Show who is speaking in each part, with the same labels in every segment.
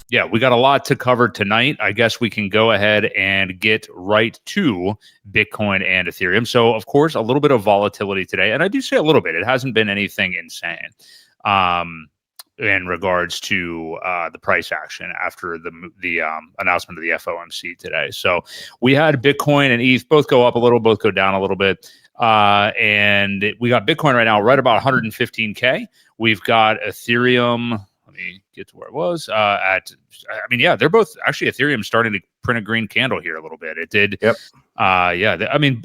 Speaker 1: yeah, we got a lot to cover tonight. I guess we can go ahead and get right to Bitcoin and Ethereum. So, of course, a little bit of volatility today. And I do say a little bit. It hasn't been anything insane in regards to the price action after the announcement of the FOMC today. So we had Bitcoin and ETH both go up a little, both go down a little bit. And we got Bitcoin right now right about 115K. We've got Ethereum. Let me get to where it was they're both actually Ethereum starting to print a green candle here a little bit. It did.
Speaker 2: Yep.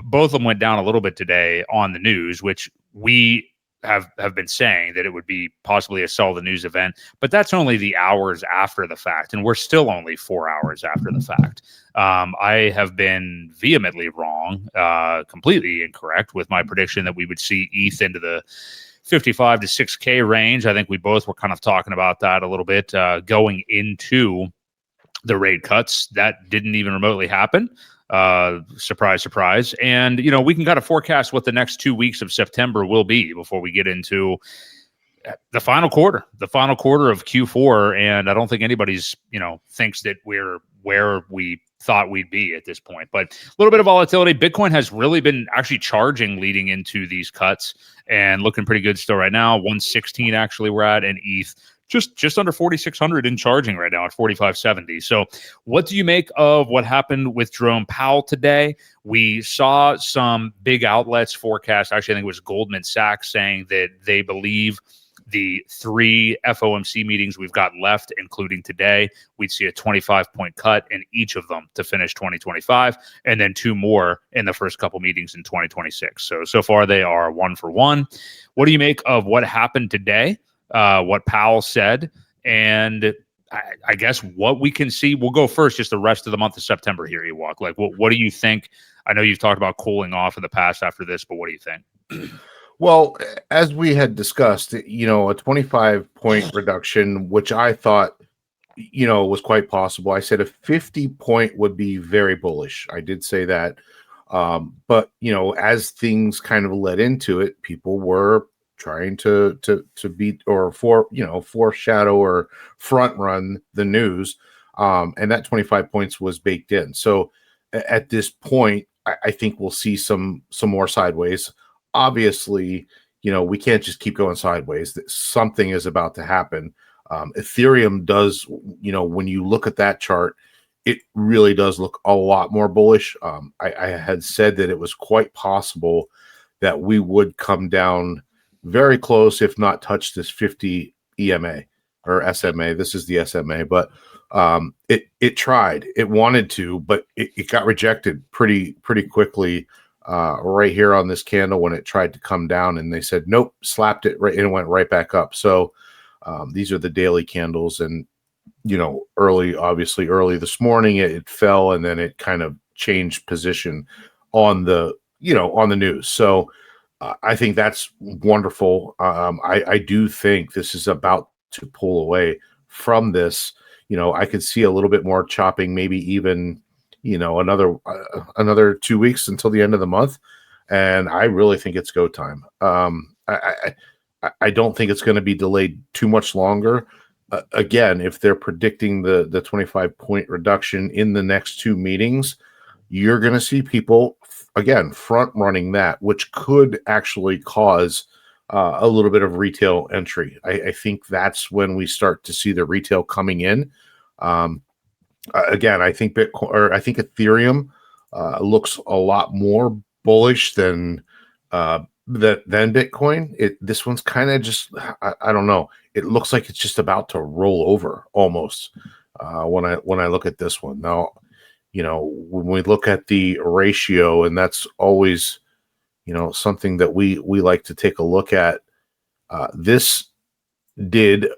Speaker 1: Both of them went down a little bit today on the news, which we have been saying that it would be possibly a sell the news event, but that's only the hours after the fact. And we're still only 4 hours after the fact. I have been vehemently wrong, completely incorrect with my prediction that we would see ETH into the 55 to 6K range. I think we both were kind of talking about that a little bit going into the rate cuts. That didn't even remotely happen. Surprise, surprise. And, we can kind of forecast what the next 2 weeks of September will be before we get into the final quarter of Q4. And I don't think anybody's, thinks that we're where we thought we'd be at this point. But a little bit of volatility. Bitcoin has really been actually charging leading into these cuts and looking pretty good still right now. 116 actually we're at, and ETH just under 4,600 in charging right now at 4,570. So what do you make of what happened with Jerome Powell today? We saw some big outlets forecast. Actually, I think it was Goldman Sachs saying that they believe the 3 FOMC meetings we've got left, including today, we'd see a 25-point cut in each of them to finish 2025, and then 2 more in the first couple meetings in 2026. So far they are 1 for 1. What do you make of what happened today, what Powell said, and I guess what we can see? We'll go first just the rest of the month of September here, Ewok. Like, what do you think? I know you've talked about cooling off in the past after this, but what do you think?
Speaker 2: Well, as we had discussed, a 25-point reduction, which I thought, was quite possible. I said a 50-point would be very bullish. I did say that. But, as things kind of led into it, people were trying to beat or foreshadow or front run the news. And that 25 points was baked in. So at this point, I think we'll see some more sideways. Obviously, we can't just keep going sideways. Something is about to happen. Ethereum does, when you look at that chart, it really does look a lot more bullish. I had said that it was quite possible that we would come down very close, if not touch this 50 EMA or SMA. This is the SMA, but it tried. It wanted to, but it got rejected pretty quickly. Right here on this candle when it tried to come down, and they said nope, slapped it right and it went right back up. So these are the daily candles, and early this morning it fell, and then it kind of changed position on the news. So I think that's wonderful. I do think this is about to pull away from this. I could see a little bit more chopping, maybe even another 2 weeks until the end of the month, and I really think it's go time. I don't think it's going to be delayed too much longer. Again, if they're predicting the 25-point reduction in the next 2 meetings, you're going to see people again front running that, which could actually cause a little bit of retail entry. I think that's when we start to see the retail coming in. Again, I think Ethereum looks a lot more bullish than Bitcoin. This one's kind of just I don't know. It looks like it's just about to roll over almost when I look at this one. Now, when we look at the ratio, and that's always something that we like to take a look at. This did,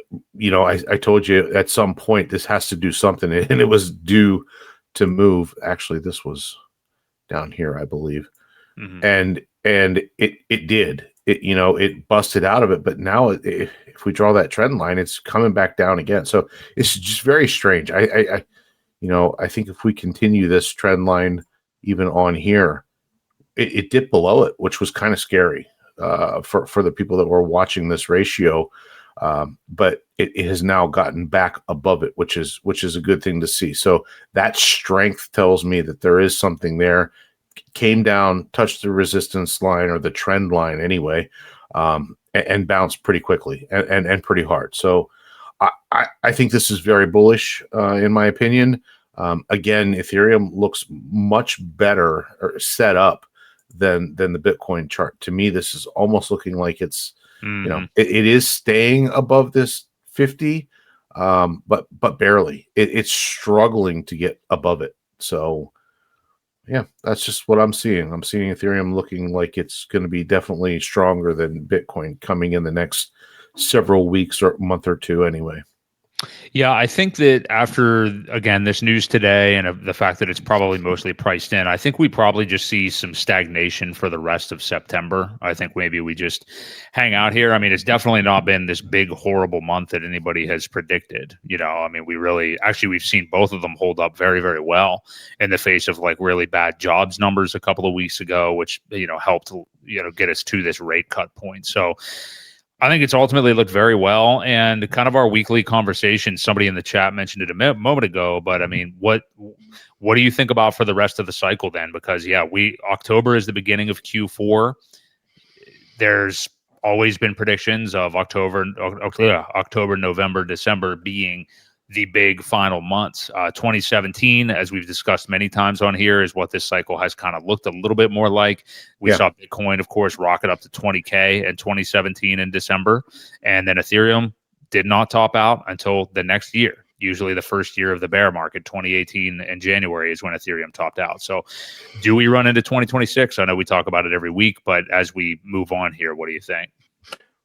Speaker 2: I told you at some point this has to do something, and it was due to move. Actually, this was down here, I believe. Mm-hmm. And it did. It busted out of it, but now if we draw that trend line, it's coming back down again. So it's just very strange. I think if we continue this trend line even on here, it dipped below it, which was kind of scary for the people that were watching this ratio. But it has now gotten back above it, which is a good thing to see. So that strength tells me that there is something there. Came down, touched the resistance line or the trend line anyway, and bounced pretty quickly and pretty hard. So I think this is very bullish in my opinion. Again, Ethereum looks much better or set up than the Bitcoin chart. To me, this is almost looking like it's it is staying above this 50, but barely. It's struggling to get above it. So yeah, that's just what I'm seeing. I'm seeing Ethereum looking like it's going to be definitely stronger than Bitcoin coming in the next several weeks or month or two anyway.
Speaker 1: Yeah, I think that after, again, this news today and the fact that it's probably mostly priced in, I think we probably just see some stagnation for the rest of September. I think maybe we just hang out here. I mean, it's definitely not been this big, horrible month that anybody has predicted. I mean, we've seen both of them hold up very, very well in the face of like really bad jobs numbers a couple of weeks ago, which, helped, get us to this rate cut point. So, I think it's ultimately looked very well, and kind of our weekly conversation. Somebody in the chat mentioned it a moment ago, but I mean, what do you think about for the rest of the cycle then? Because October is the beginning of Q4. There's always been predictions of October, November, December being the big final months. 2017, as we've discussed many times on here, is what this cycle has kind of looked a little bit more like. We saw Bitcoin, of course, rocket up to 20K in 2017 in December, and then Ethereum did not top out until the next year. Usually the first year of the bear market, 2018 in January, is when Ethereum topped out. So do we run into 2026? I know we talk about it every week, but as we move on here, what do you think?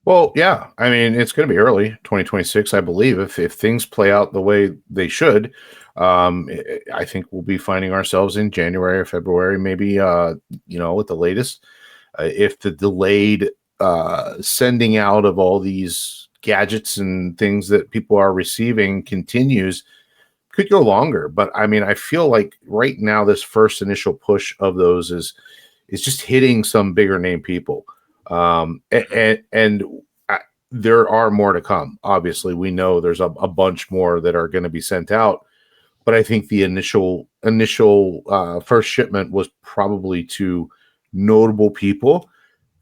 Speaker 2: Well, yeah. I mean, it's going to be early 2026, I believe, if things play out the way they should. I think we'll be finding ourselves in January or February, maybe, at the latest. If the delayed sending out of all these gadgets and things that people are receiving continues, could go longer. But I mean, I feel like right now, this first initial push of those is just hitting some bigger name people. And there are more to come. Obviously, we know there's a bunch more that are going to be sent out, but I think the initial first shipment was probably to notable people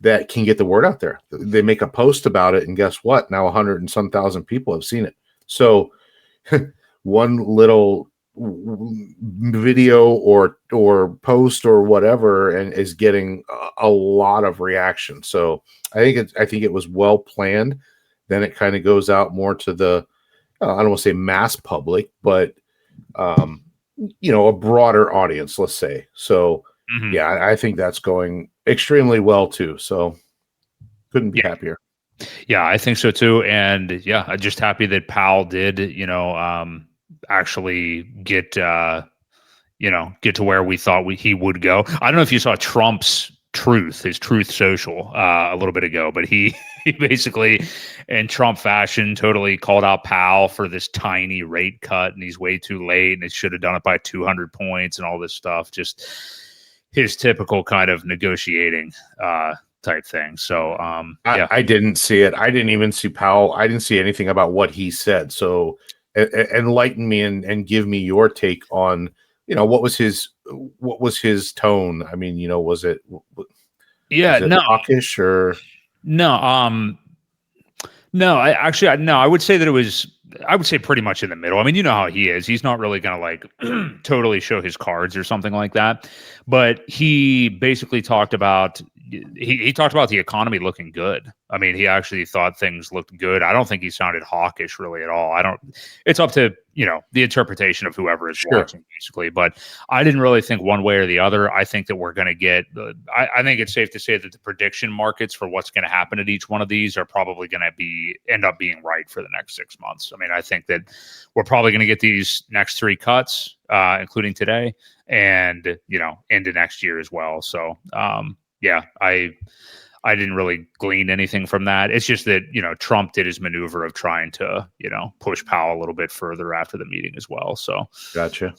Speaker 2: that can get the word out there. They make a post about it, and guess what? Now 100 and some thousand people have seen it. So one little video or post or whatever and is getting a lot of reaction. So I think it was well planned. Then it kind of goes out more to the I don't want to say mass public, but a broader audience, let's say. So yeah, I think that's going extremely well too. So couldn't be happier.
Speaker 1: Yeah, I think so too. And yeah, I'm just happy that Powell did, actually get to where we thought he would go. I don't know if you saw Trump's his Truth Social a little bit ago, but he basically, in Trump fashion, totally called out Powell for this tiny rate cut, and he's way too late, and it should have done it by 200 points and all this stuff. Just his typical kind of negotiating type thing. So
Speaker 2: I didn't see it. I didn't even see Powell. I didn't see anything about what he said. So enlighten me and give me your take on what was his tone. I mean, was it hawkish or
Speaker 1: no? I would say that it was. I would say pretty much in the middle. I mean, you know how he is. He's not really going to like totally show his cards or something like that. But he basically talked about he talked about the economy looking good. I mean, he actually thought things looked good. I don't think he sounded hawkish really at all. It's up to, the interpretation of whoever is watching basically, but I didn't really think one way or the other. I think that we're going to get, I think it's safe to say that the prediction markets for what's going to happen at each one of these are probably going to end up being right for the next 6 months. I mean, I think that we're probably going to get these next 3 cuts, including today and, into next year as well. So, yeah, I didn't really glean anything from that. It's just that, Trump did his maneuver of trying to, push Powell a little bit further after the meeting as well. So
Speaker 2: gotcha.